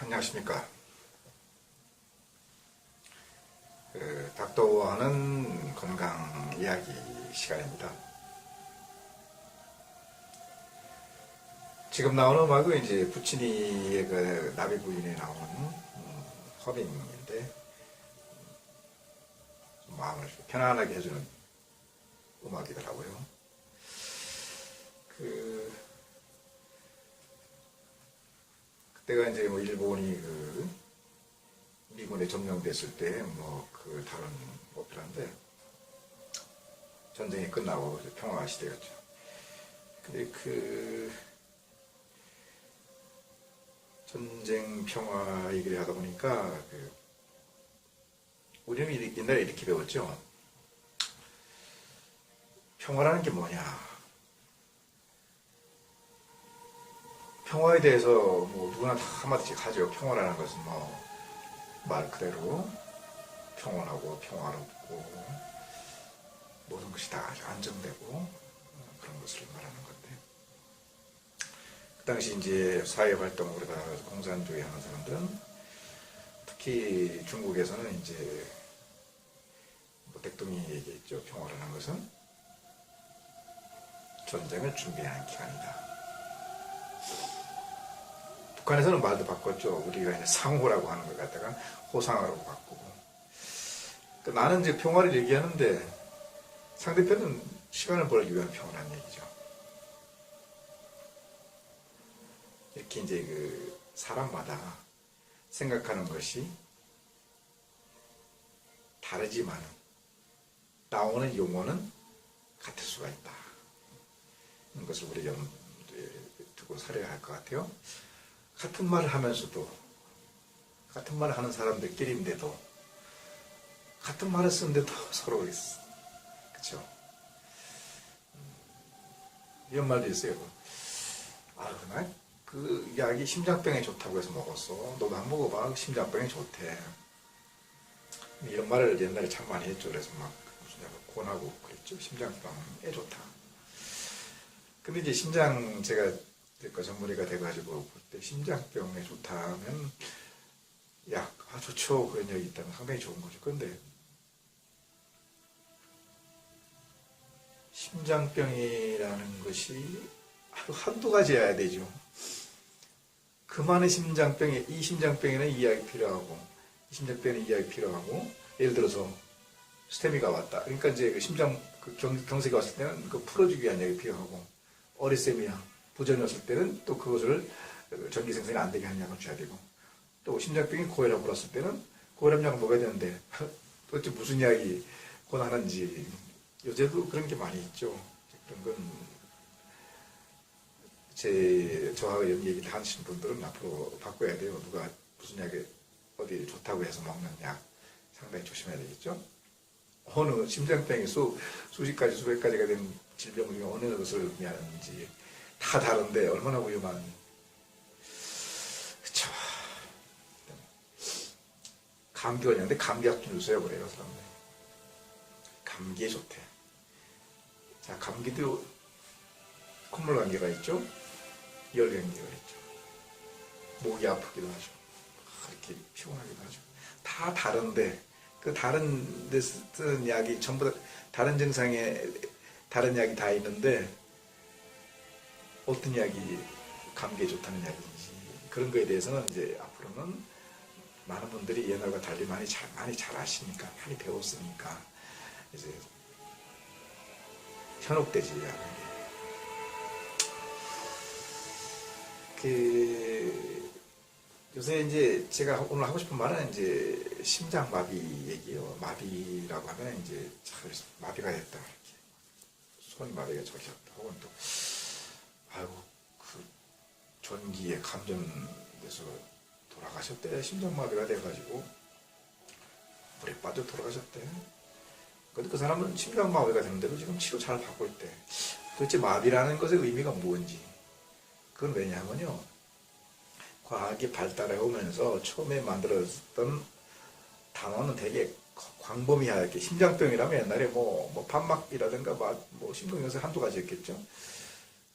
안녕하십니까. 닥터와 하는 건강 이야기 시간입니다. 지금 나오는 음악은 이제 부치니의 그 나비 부인에 나오는 허밍인데 마음을 편안하게 해주는 음악이더라고요. 그때가 이제 뭐 일본이 미군에 점령됐을 때 다른 오페라인데 전쟁이 끝나고 평화 시대였죠. 근데 전쟁 평화 얘기를 하다 보니까 우리는 옛날에 이렇게 배웠죠. 평화라는 게 뭐냐? 평화에 대해서 누구나 다 한마디씩 하죠. 평화라는 것은 말 그대로 평온하고 평화롭고 모든 것이 다 아주 안정되고 그런 것을 말하는 건데, 그 당시 이제 사회활동을 우리가 공산주의 하는 사람들은 특히 중국에서는 이제 대통령이 얘기했죠. 평화라는 것은 전쟁을 준비하는 기간이다. 북한에서는 말도 바꿨죠. 우리가 이제 상호라고 하는 걸 갖다가 호상화라고 바꾸고. 나는 이제 평화를 얘기하는데 상대편은 시간을 벌기 위한 평화라는 얘기죠. 이렇게 이제 사람마다 생각하는 것이 다르지만 나오는 용어는 같을 수가 있다. 이런 것을 우리 염두에 두고 살아야 할 것 같아요. 같은 말을 하면서도, 같은 말을 하는 사람들끼리인데도, 같은 말을 쓰는데도 서로 있어. 그쵸? 이런 말도 있어요. 나 그 약이 심장병에 좋다고 해서 먹었어. 너도 안 먹어봐. 심장병에 좋대. 이런 말을 옛날에 참 많이 했죠. 그래서 무슨 약을 권하고 그랬죠. 심장병에 좋다. 근데 이제 제가 전문의가 돼가지고 볼 때 심장병에 좋다 하면 좋죠. 그런 얘기 있다면 상당히 좋은 거죠. 그런데 심장병이라는 것이 한두 가지여야 되죠. 그 많은 심장병에 이 심장병에는 이 약이 필요하고 이 심장병에는 이 약이 필요하고, 예를 들어서 스테미가 왔다. 그러니까 이제 심장 경색이 왔을 때는 풀어주기 위한 약이 필요하고, 어리세미아 부전이 왔을 때는 또 그것을 전기 생성이 안 되게 하는 약을 줘야 되고, 또 심장병이 고혈압을 왔을 때는 고혈압 약을 먹어야 되는데 도대체 무슨 약이 권하는지 요새도 그런 게 많이 있죠. 그런 건 저하고 이런 얘기를 하시는 분들은 앞으로 바꿔야 돼요. 누가 무슨 약이 어디 좋다고 해서 먹는 약 상당히 조심해야 되겠죠. 어느 심장병이 수십 가지 수백 가지가 된 질병 중에 어느 것을 의미하는지 다 다른데 얼마나 위험한. 그쵸. 감기 걸렸는데 감기약 좀 주세요 그래요 사람들. 감기에 좋대. 자, 감기도 콧물 감기가 있죠. 열 감기가 있죠. 목이 아프기도 하죠. 이렇게 피곤하기도 하죠. 다 다른데 그 다른 데 쓰는 약이 전부 다 다른 증상에 다른 약이 다 있는데 어떤 약이 감기에 좋다는 약인지 그런 거에 대해서는 이제 앞으로는 많은 분들이 옛날과 달리 많이 잘 아시니까, 많이 배웠으니까 이제 현혹되지 않은 요새 이제 제가 오늘 하고 싶은 말은 이제 심장마비 얘기예요. 마비라고 하면 이제 마비가 됐다. 손이 마비가 적혔다. 혹은 또 전기에 감전돼서 돌아가셨대. 심장마비가 돼가지고 물에 빠져 돌아가셨대. 근데 그 사람은 심장마비가 되는데도 지금 치료 잘 받고 있대. 도대체 마비라는 것의 의미가 뭔지. 그건 왜냐하면요, 과학이 발달해 오면서 처음에 만들어졌던 단어는 되게 광범위하게, 심장병이라면 옛날에 판막이라든가 심근경색 한두 가지였겠죠.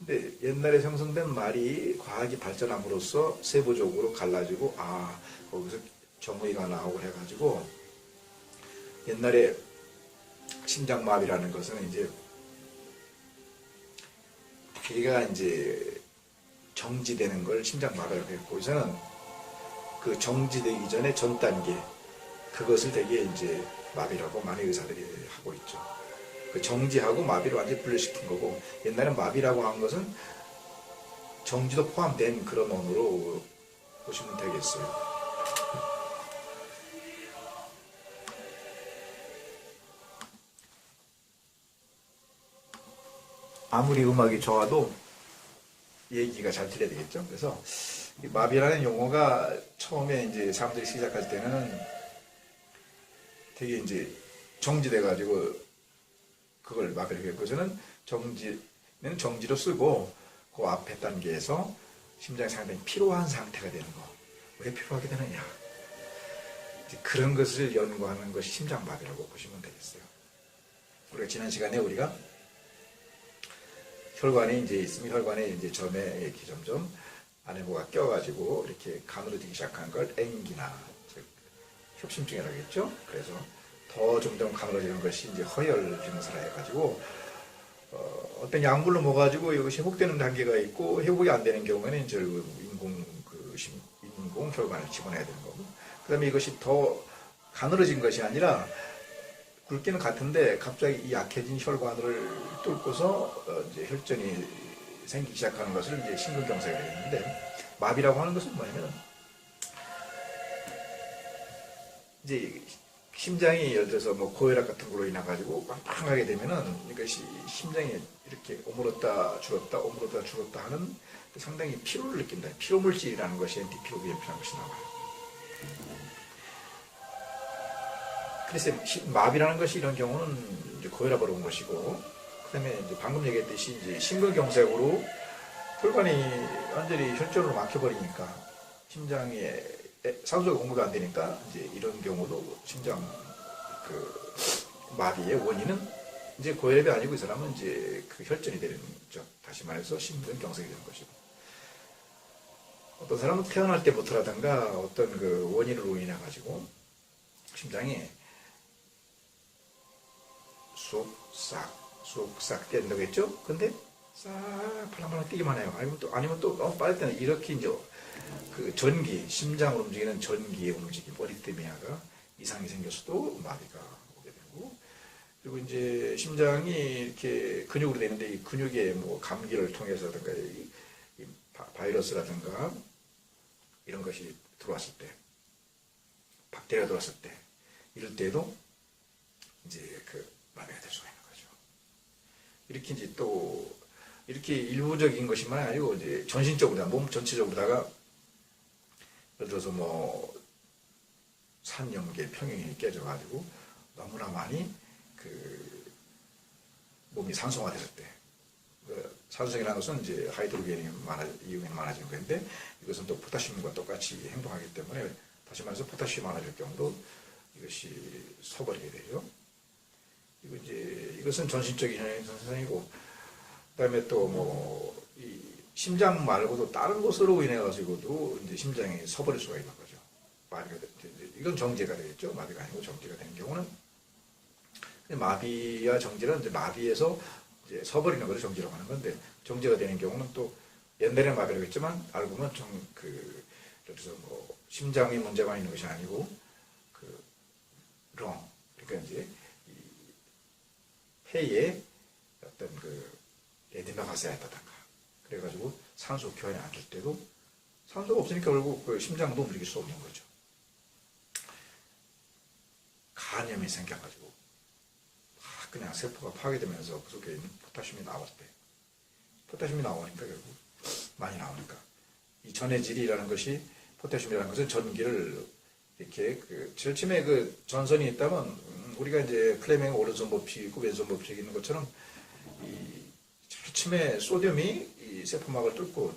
근데 옛날에 형성된 말이 과학이 발전함으로써 세부적으로 갈라지고, 거기서 정의가 나오고 해가지고, 옛날에 심장마비라는 것은 이제, 대가 이제 정지되는 걸 심장마비라고 했고, 이제는 그 정지되기 전에 전 단계, 그것을 되게 이제 마비라고 많은 의사들이 하고 있죠. 그 정지하고 마비를 완전히 분리시킨 거고, 옛날에 마비라고 한 것은 정지도 포함된 그런 언어로 보시면 되겠어요. 아무리 음악이 좋아도 얘기가 잘 들려야 되겠죠. 그래서 이 마비라는 용어가 처음에 이제 사람들이 시작할 때는 되게 이제 정지돼가지고 그걸 마비라고 했고, 저는 정지는 정지로 쓰고 그 앞에 단계에서 심장이 상당히 피로한 상태가 되는 거. 왜 피로하게 되느냐. 그런 것을 연구하는 것이 심장마비라고 보시면 되겠어요. 우리가 지난 시간에 우리가 혈관이 이제 있으면 혈관에 이제 점에 이렇게 점점 안에뭐가 껴가지고 이렇게 가늘어지기 시작한 걸 앵기나, 즉 협심증이라고 했죠. 그래서 더 점점 가늘어지는 것이 이제 허혈 증세라 해가지고 어떤 약물로 먹어가지고 이것이 회복되는 단계가 있고, 회복이 안 되는 경우에는 이제 인공 혈관을 집어넣어야 되는 거고, 그다음에 이것이 더 가늘어진 것이 아니라 굵기는 같은데 갑자기 이 약해진 혈관을 뚫고서 이제 혈전이 생기기 시작하는 것을 이제 심근경색이 되는데, 마비라고 하는 것은 뭐냐면 이제 심장이 예를 들어서 뭐 고혈압 같은 걸로 인해 가지고 빵빵하게 되면은 이것이 심장이 이렇게 오므렸다 줄었다 오므렸다 줄었다 하는 상당히 피로를 느낀다. 피로 물질이라는 것이 엔티피로비엠이라는 것이 나와요. 그래서 마비라는 것이 이런 경우는 이제 고혈압으로 온 것이고, 그다음에 이제 방금 얘기했듯이 이제 심근경색으로 혈관이 완전히 혈전으로 막혀버리니까 심장에 산소가 공급이 안 되니까 이제 이런 경우도 심장 그 마비의 원인은 이제 고혈압이 아니고 이 사람은 이제 그 혈전이 되는 거죠. 다시 말해서 심근경색이 되는 것이고, 어떤 사람은 태어날 때부터라든가 어떤 그 원인으로 인해 가지고 심장이 쑥싹 뛴다고 했죠. 근데 싹 팔랑팔랑 뛰기만 해요. 아니면 또 빠를 때는 이렇게 이제 그 전기, 심장으로 움직이는 전기의 움직임, 어리트미아가 이상이 생겼어도 마비가 오게 되고, 그리고 이제 심장이 이렇게 근육으로 되는데 이 근육에 뭐 감기를 통해서라든가 이 바이러스라든가 이런 것이 들어왔을 때, 박테리아가 들어왔을 때, 이럴 때도 이제 그 마비가 될 수가 있는 거죠. 이렇게 이제 또 이렇게 일부적인 것이만 아니고 이제 전신적으로 몸 전체적으로다가 예를 들어서 뭐 산염계 평형이 깨져가지고 너무나 많이 그 몸이 산소화됐을 때, 그 산소성이라는 것은 이제 하이드로겐이 이용이 많아지는 건데, 이것은 또 포타슘과 똑같이 행동하기 때문에 다시 말해서 포타슘이 많아질 경우도 이것이 서버리게 되죠. 이것은 전신적인 현상이고, 그다음에 또 뭐 이 심장 말고도 다른 것으로 인해 가지고도 이제 심장이 서버릴 수가 있는 거죠. 마비가 이건 정제가 되겠죠. 마비가 아니고 정제가 되는 경우는, 마비와 정제는 이제 마비에서 이제 서버리는 것을 정제라고 하는 건데, 정제가 되는 경우는 또 옛날에는 마비라고 했지만 알고 보면 예를 들어서 뭐 심장에 문제가 있는 것이 아니고 그러니까 이제 폐에 어떤 그 에디마가 쌓였다든가 그래가지고 산소 교환이 안 될 때도, 산소가 없으니까 결국 그 심장도 움직일 수 없는 거죠. 간염이 생겨가지고 그냥 세포가 파괴되면서 그 속에 있는 포타슘이 나왔을 때, 포타슘이 나오니까 결국 많이 나오니까, 이 전해질이라는 것이, 포타슘이라는 것은 전기를 이렇게 제일 처음에 그 전선이 있다면 우리가 이제 플레밍 오른손 법칙이 있고 왼손 법칙이 있는 것처럼, 이 제일 처음에 소듐이 이 세포막을 뚫고,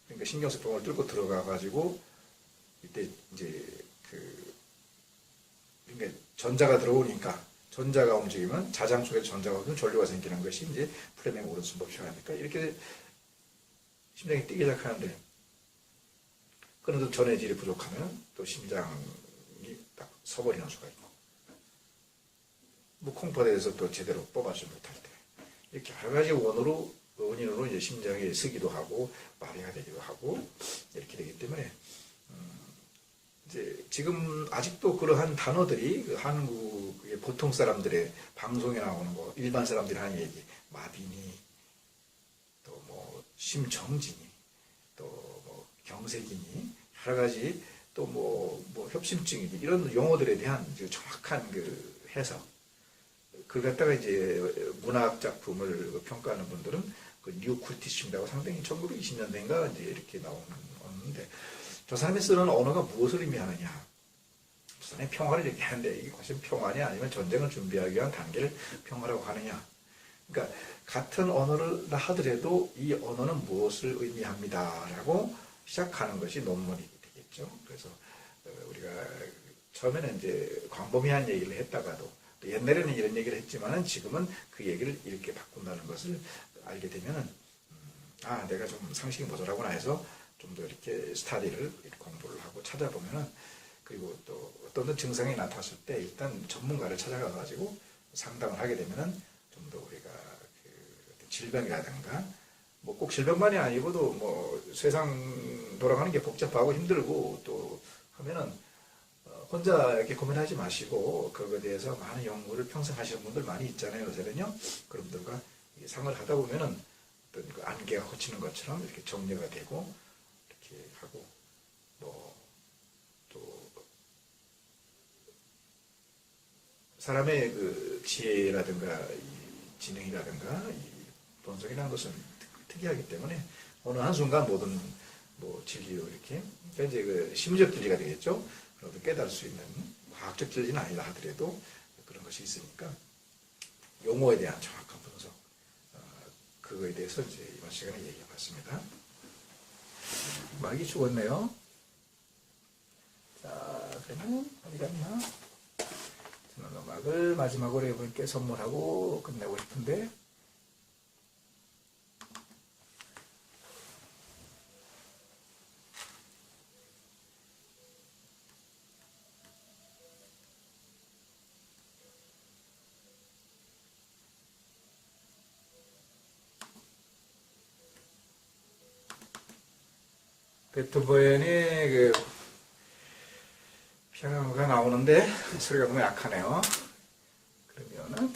그러니까 신경세포막을 뚫고 들어가 가지고 이때 이제 그러니까 전자가 들어오니까, 전자가 움직이면 자장 속에 전자가 전류가 생기는 것이 이제 플레밍 오른손 법칙 아닙니까? 이렇게 심장이 뛰기 시작하는데, 그래도 전해질이 부족하면 또 심장이 딱 서버리는 수가 있고, 뭐 콩팥에서 또 제대로 뽑아주지 못할 때, 이렇게 여러 가지 원인으로 이제 심장이 쓰기도 하고, 마비가 되기도 하고, 이렇게 되기 때문에, 이제 지금 아직도 그러한 단어들이 그 한국의 보통 사람들의 방송에 나오는 거, 일반 사람들이 하는 얘기, 마비니, 또 뭐 심정지니, 또 뭐 경색이니, 여러 가지 또 뭐 협심증이니, 이런 용어들에 대한 정확한 그 해석, 그걸 갖다가 이제 문학 작품을 평가하는 분들은 그 뉴쿠티즘이라고 상당히 1920년대인가 이제 이렇게 나오는데, 저 사람이 쓰는 언어가 무엇을 의미하느냐. 부산의 평화를 얘기하는데 이게 과연 평화냐 아니면 전쟁을 준비하기 위한 단계를 평화라고 하느냐. 그러니까 같은 언어를 하더라도 이 언어는 무엇을 의미합니다라고 시작하는 것이 논문이 되겠죠. 그래서 우리가 처음에는 이제 광범위한 얘기를 했다가도 또 옛날에는 이런 얘기를 했지만은 지금은 그 얘기를 이렇게 바꾼다는 것을 알게 되면은 내가 좀 상식이 모자라구나 해서 좀 더 이렇게 스타디를 공부를 하고 찾아보면은, 그리고 또 어떤 증상이 나타났을 때 일단 전문가를 찾아가 가지고 상담을 하게 되면은 좀 더 우리가 그 질병이라든가 뭐 꼭 질병만이 아니고도 뭐 세상 돌아가는 게 복잡하고 힘들고 또 하면은 혼자 이렇게 고민하지 마시고 그거에 대해서 많은 연구를 평생 하시는 분들 많이 있잖아요. 요새는요. 그런 분들과 상을 하다 보면은 어떤 그 안개가 걷히는 것처럼 이렇게 정리가 되고 이렇게 하고, 뭐 또 사람의 그 지혜라든가 이 지능이라든가 이 본성이라는 것은 특이하기 때문에 어느 한순간 모든 뭐 진리로 이렇게, 그러니까 이제 그 심리적 진리가 되겠죠. 그래도 깨달을 수 있는 과학적 진리는 아니다 하더라도 그런 것이 있으니까 용어에 대한 정확한 분석, 그거에 대해서 이제 이번 시간에 얘기해 봤습니다. 막이 죽었네요. 자, 그러면 어디 갔나? 저는 음악을 마지막으로 여러분께 선물하고 끝내고 싶은데, 베토벤의 그 피아노가 나오는데 소리가 너무 약하네요. 그러면은